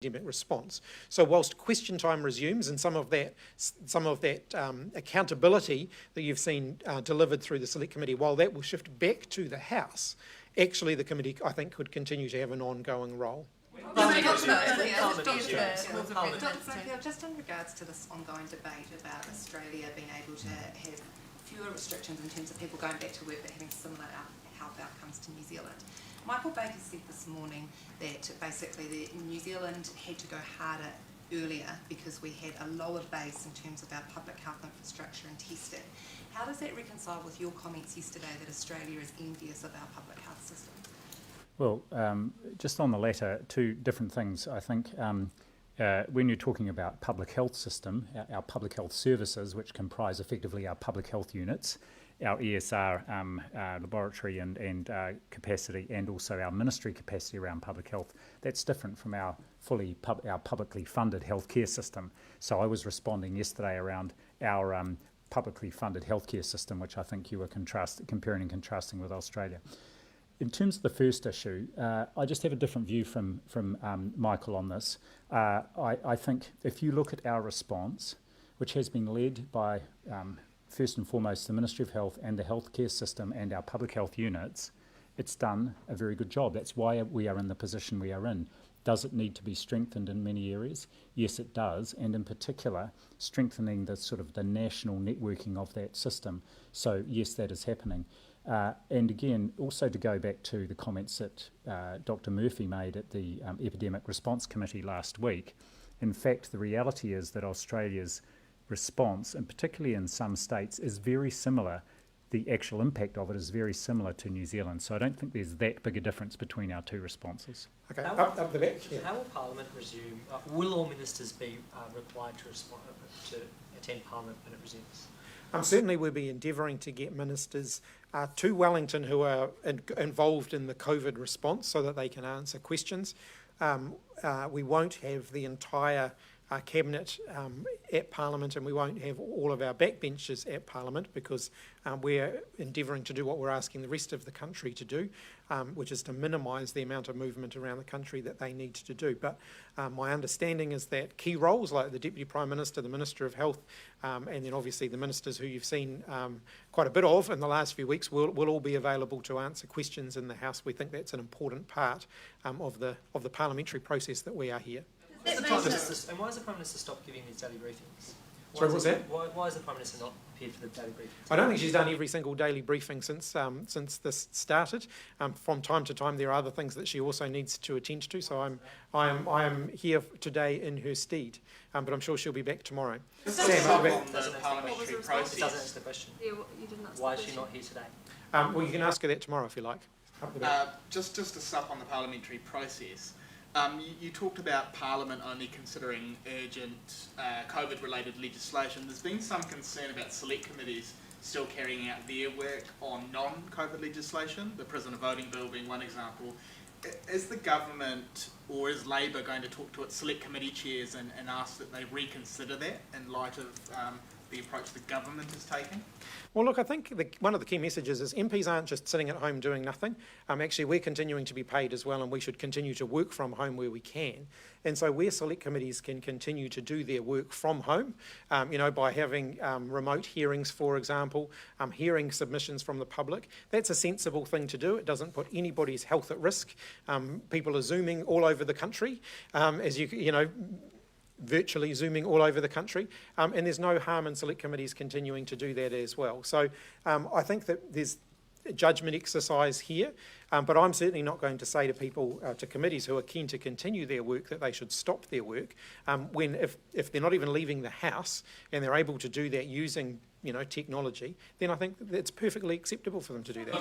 pandemic response. So whilst question time resumes and some of that accountability that you've seen delivered through the Select Committee, while that will shift back to the House, actually the committee, I think, could continue to have an ongoing role. Just in regards to this ongoing debate about Australia being able to have fewer restrictions in terms of people going back to work but having similar health outcomes to New Zealand. Michael Baker said this morning that basically New Zealand had to go harder earlier because we had a lower base in terms of our public health infrastructure and testing. How does that reconcile with your comments yesterday that Australia is envious of our public health system? Well, just on the latter, two different things. I think when you're talking about public health system, our public health services, which comprise effectively our public health units, our ESR laboratory and capacity, and also our ministry capacity around public health, that's different from our publicly funded healthcare system. So I was responding yesterday around our publicly funded healthcare system, which I think you were comparing and contrasting with Australia. In terms of the first issue, I just have a different view from Michael on this. I think if you look at our response, which has been led by first and foremost the Ministry of Health and the healthcare system and our public health units, it's done a very good job. That's why we are in the position we are in. Does it need to be strengthened in many areas? Yes, it does, and in particular, strengthening the national networking of that system. So yes, that is happening. And again, also to go back to the comments that Dr. Murphy made at the Epidemic Response Committee last week, in fact, the reality is that Australia's response, and particularly in some states, is very similar. The actual impact of it is very similar to New Zealand. So I don't think there's that big a difference between our two responses. Okay, up the back. Yeah. How will Parliament resume? Will all ministers be required to attend Parliament when it resumes? Certainly we'll be endeavouring to get ministers to Wellington who are involved in the COVID response so that they can answer questions. We won't have the entire Cabinet at Parliament, and we won't have all of our backbenchers at Parliament because we're endeavouring to do what we're asking the rest of the country to do, which is to minimise the amount of movement around the country that they need to do. But my understanding is that key roles like the Deputy Prime Minister, the Minister of Health, and then obviously the ministers who you've seen quite a bit of in the last few weeks will all be available to answer questions in the House. We think that's an important part of the parliamentary process that we are here. And why has the Prime Minister stopped giving these daily briefings? Sorry, what's that? Why has the Prime Minister not appeared for the daily briefings? I don't think she's done every single daily briefing since this started. From time to time, there are other things that she also needs to attend to. So I am here today in her stead, but I'm sure she'll be back tomorrow. Sam, doesn't answer the question. Yeah, you didn't answer Why is she not here today? Well, you can ask her that tomorrow if you like. Just to sup on the parliamentary process. You talked about Parliament only considering urgent COVID-related legislation. There's been some concern about select committees still carrying out their work on non-COVID legislation, the prisoner voting bill being one example. Is the government or is Labor going to talk to its select committee chairs and ask that they reconsider that in light of the approach the government is taking? Well, look, I think one of the key messages is MPs aren't just sitting at home doing nothing. Actually, we're continuing to be paid as well, and we should continue to work from home where we can. And so where select committees can continue to do their work from home, by having remote hearings, for example, hearing submissions from the public, that's a sensible thing to do. It doesn't put anybody's health at risk. People are Zooming all over the country, virtually Zooming all over the country, and there's no harm in select committees continuing to do that as well. So I think that there's a judgment exercise here, but I'm certainly not going to say to people, to committees who are keen to continue their work, that they should stop their work, when if they're not even leaving the House and they're able to do that using technology, then I think it's perfectly acceptable for them to do that.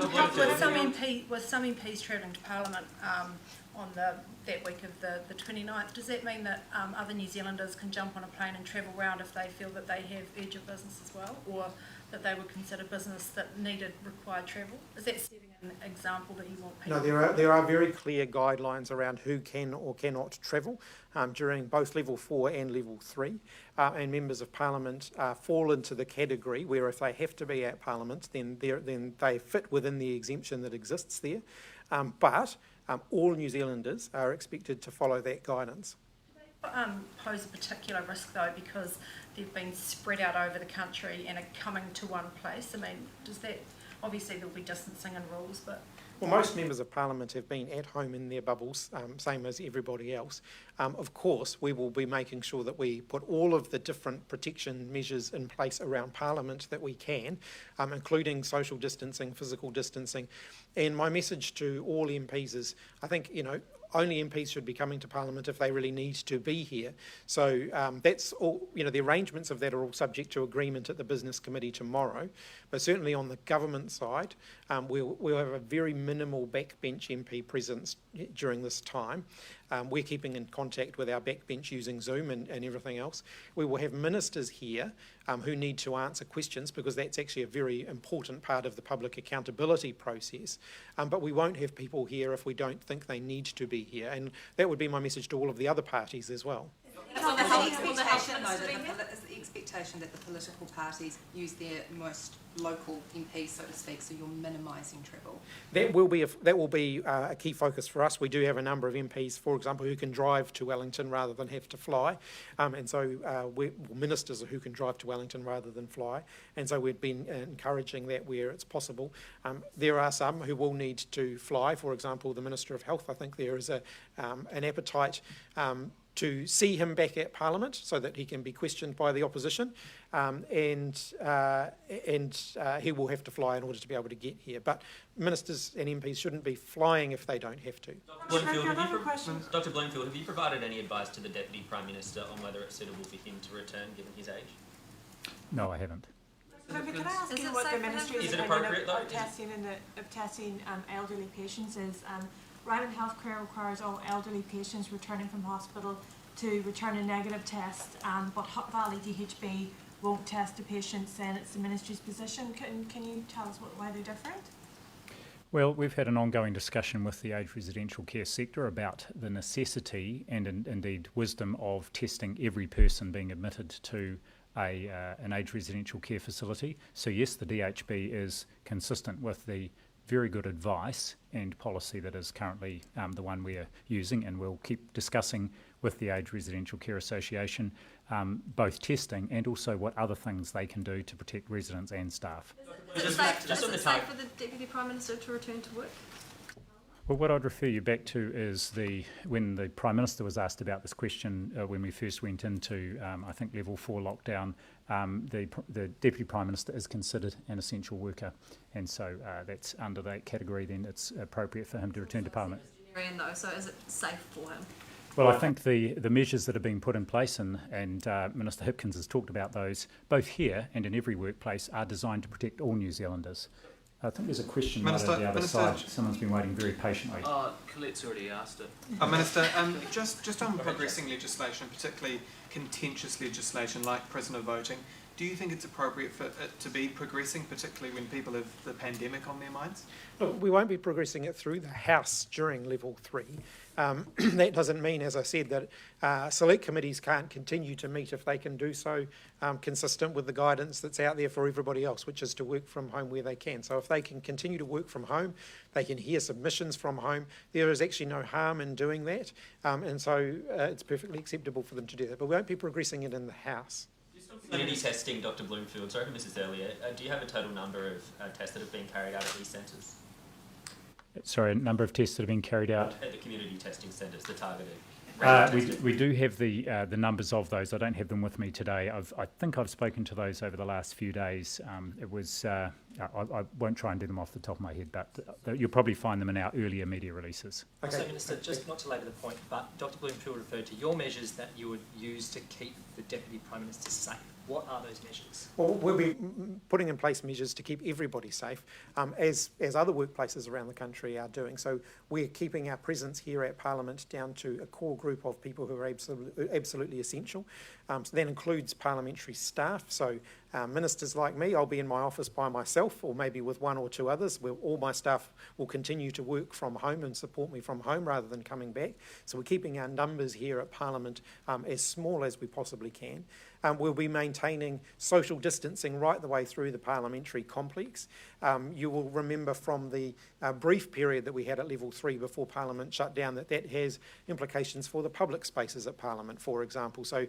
With some MPs travelling to Parliament on that week of the 29th, does that mean that other New Zealanders can jump on a plane and travel around if they feel that they have urgent business as well, or that they would consider business that required travel? Is that setting an example that you want people? No, there are very clear guidelines around who can or cannot travel during both level 4 and level 3, and members of Parliament fall into the category where if they have to be at Parliament, then they fit within the exemption that exists there. But all New Zealanders are expected to follow that guidance. Pose a particular risk though, because they've been spread out over the country and are coming to one place? I mean, does that, obviously there'll be distancing and rules, but... Well, most members of Parliament have been at home in their bubbles, same as everybody else. Of course, we will be making sure that we put all of the different protection measures in place around Parliament that we can, including social distancing, physical distancing. And my message to all MPs is, I think, only MPs should be coming to Parliament if they really need to be here. So that's all, the arrangements of that are all subject to agreement at the Business Committee tomorrow. But certainly on the government side, we'll have a very minimal backbench MP presence during this time. We're keeping in contact with our backbench using Zoom and everything else. We will have ministers here who need to answer questions, because that's actually a very important part of the public accountability process. But we won't have people here if we don't think they need to be here. And that would be my message to all of the other parties as well. Is the expectation that the political parties use their most local MPs, so to speak, so you're minimising travel? That will be a key focus for us. We do have a number of MPs, for example, who can drive to Wellington rather than have to fly, and so ministers who can drive to Wellington rather than fly, and so we've been encouraging that where it's possible. There are some who will need to fly. For example, the Minister of Health. I think there is an appetite to see him back at Parliament so that he can be questioned by the opposition, and he will have to fly in order to be able to get here. But ministers and MPs shouldn't be flying if they don't have to. Dr. Bloomfield, have you provided any advice to the Deputy Prime Minister on whether it's suitable for him to return given his age? No, I haven't. Can I ask you what the Ministry's opinion of testing elderly patients is? Ryman Healthcare requires all elderly patients returning from hospital to return a negative test, but Hutt Valley DHB won't test the patients, and it's the Ministry's position. Can you tell us why they're different? Well, we've had an ongoing discussion with the aged residential care sector about the necessity and indeed wisdom of testing every person being admitted to an aged residential care facility. So yes, the DHB is consistent with the very good advice and policy that is currently the one we are using, and we'll keep discussing with the Aged Residential Care Association both testing and also what other things they can do to protect residents and staff. Is it safe for the Deputy Prime Minister to return to work? Well, what I'd refer you back to is when the Prime Minister was asked about this question when we first went into, I think, level 4 lockdown, the Deputy Prime Minister is considered an essential worker, and so that's under that category. Then it's appropriate for him to return to Parliament. Though, so is it safe for him? Well, I think the measures that have been put in place, and Minister Hipkins has talked about those, both here and in every workplace, are designed to protect all New Zealanders. I think there's a question right on the other side. Someone's been waiting very patiently. Colette's already asked it. Minister, just on progressing legislation, particularly contentious legislation like prisoner voting, do you think it's appropriate for it to be progressing, particularly when people have the pandemic on their minds? Look, we won't be progressing it through the House during level 3. That doesn't mean, as I said, that select committees can't continue to meet if they can do so consistent with the guidance that's out there for everybody else, which is to work from home where they can. So if they can continue to work from home, they can hear submissions from home, there is actually no harm in doing that. And so it's perfectly acceptable for them to do that. But we won't be progressing it in the House. Community testing, Dr. Bloomfield, sorry to miss this earlier, do you have a total number of tests that have been carried out at these centres? Sorry, a number of tests that have been carried out? At the community testing centres, the targeted. We do have the numbers of those. I don't have them with me today. I think I've spoken to those over the last few days. It was I won't try and do them off the top of my head, but you'll probably find them in our earlier media releases. Okay. So, Minister, just not to labour the point, but Dr. Bloomfield referred to your measures that you would use to keep the Deputy Prime Minister safe. What are those measures? Well, we'll be putting in place measures to keep everybody safe, as other workplaces around the country are doing. So we're keeping our presence here at Parliament down to a core group of people who are absolutely essential. So that includes parliamentary staff, so Ministers like me, I'll be in my office by myself or maybe with one or two others. All my staff will continue to work from home and support me from home rather than coming back. So we're keeping our numbers here at Parliament as small as we possibly can. We'll be maintaining social distancing right the way through the parliamentary complex. You will remember from the brief period that we had at level 3 before Parliament shut down that has implications for the public spaces at Parliament, for example. So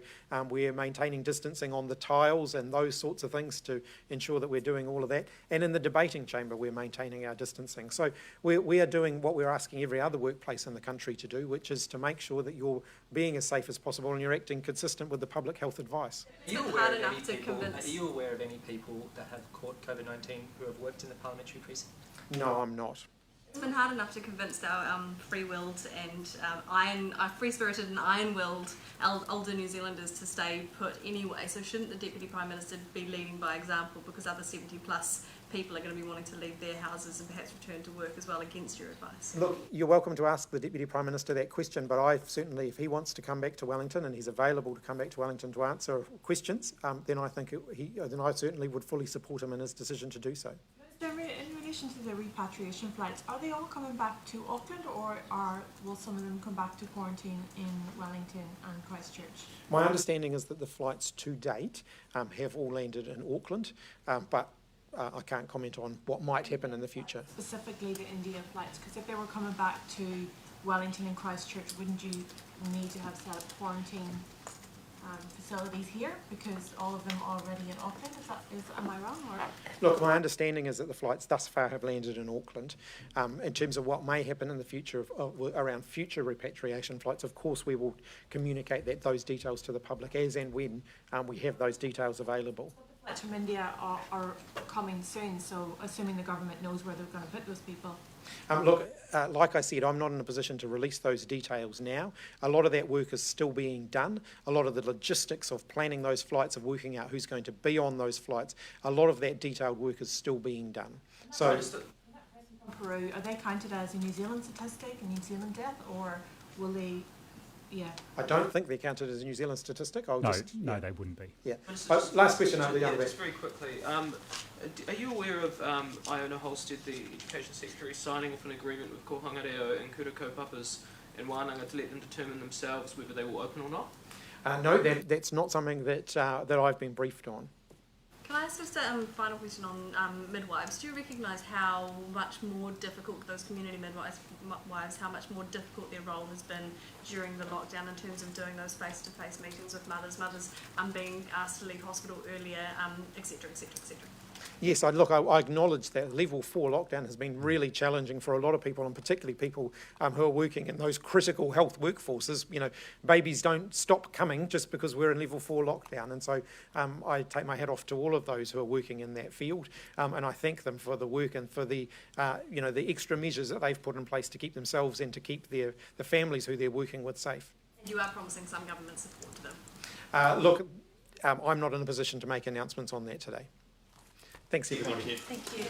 we're maintaining distancing on the tiles and those sorts of things to ensure that we're doing all of that. And in the debating chamber, we're maintaining our distancing. So we are doing what we're asking every other workplace in the country to do, which is to make sure that you're being as safe as possible and you're acting consistent with the public health advice. Are you aware of any people that have caught COVID-19 who have worked in the parliamentary precinct? No, I'm not. It's been hard enough to convince our free-willed and free-spirited and iron-willed older New Zealanders to stay put anyway. So shouldn't the Deputy Prime Minister be leading by example, because other 70-plus people are going to be wanting to leave their houses and perhaps return to work as well against your advice? Look, you're welcome to ask the Deputy Prime Minister that question, but I certainly, if he wants to come back to Wellington and he's available to come back to Wellington to answer questions, then I think then I certainly would fully support him in his decision to do so. In relation to the repatriation flights, are they all coming back to Auckland, or will some of them come back to quarantine in Wellington and Christchurch? My understanding is that the flights to date have all landed in Auckland, but I can't comment on what might happen in the future. Specifically the India flights, because if they were coming back to Wellington and Christchurch, wouldn't you need to have set up quarantine facilities here, because all of them are already in Auckland? Am I wrong? Or? Look, my understanding is that the flights thus far have landed in Auckland. In terms of what may happen in the future around future repatriation flights, of course we will communicate those details to the public as and when we have those details available. Flights from India are coming soon, so assuming the government knows where they're going to put those people. Look, like I said, I'm not in a position to release those details now. A lot of that work is still being done. A lot of the logistics of planning those flights, of working out who's going to be on those flights, a lot of that detailed work is still being done. So, Peru, are they counted as a New Zealand statistic, a New Zealand death, or will they? Yeah. I don't think they're counted as a New Zealand statistic. No, they wouldn't be. Yeah. Last question over the young man. Just very quickly, are you aware of Iona Holstead, the Education Secretary, signing off an agreement with Kohanga Reo and Kura Kaupapas and Wānanga to let them determine themselves whether they will open or not? No, that's not something that I've been briefed on. Can I ask just a final question on midwives? Do you recognise how much more difficult those community midwives, how much more difficult their role has been during the lockdown in terms of doing those face-to-face meetings with mothers being asked to leave hospital earlier, etc., etc., etc.? Yes, I acknowledge that level 4 lockdown has been really challenging for a lot of people, and particularly people who are working in those critical health workforces. You know, babies don't stop coming just because we're in level 4 lockdown, and so I take my hat off to all of those who are working in that field, and I thank them for the work and for the the extra measures that they've put in place to keep themselves and to keep the families who they're working with safe. You are promising some government support to them? Look, I'm not in a position to make announcements on that today. Thanks, everybody. Thank you.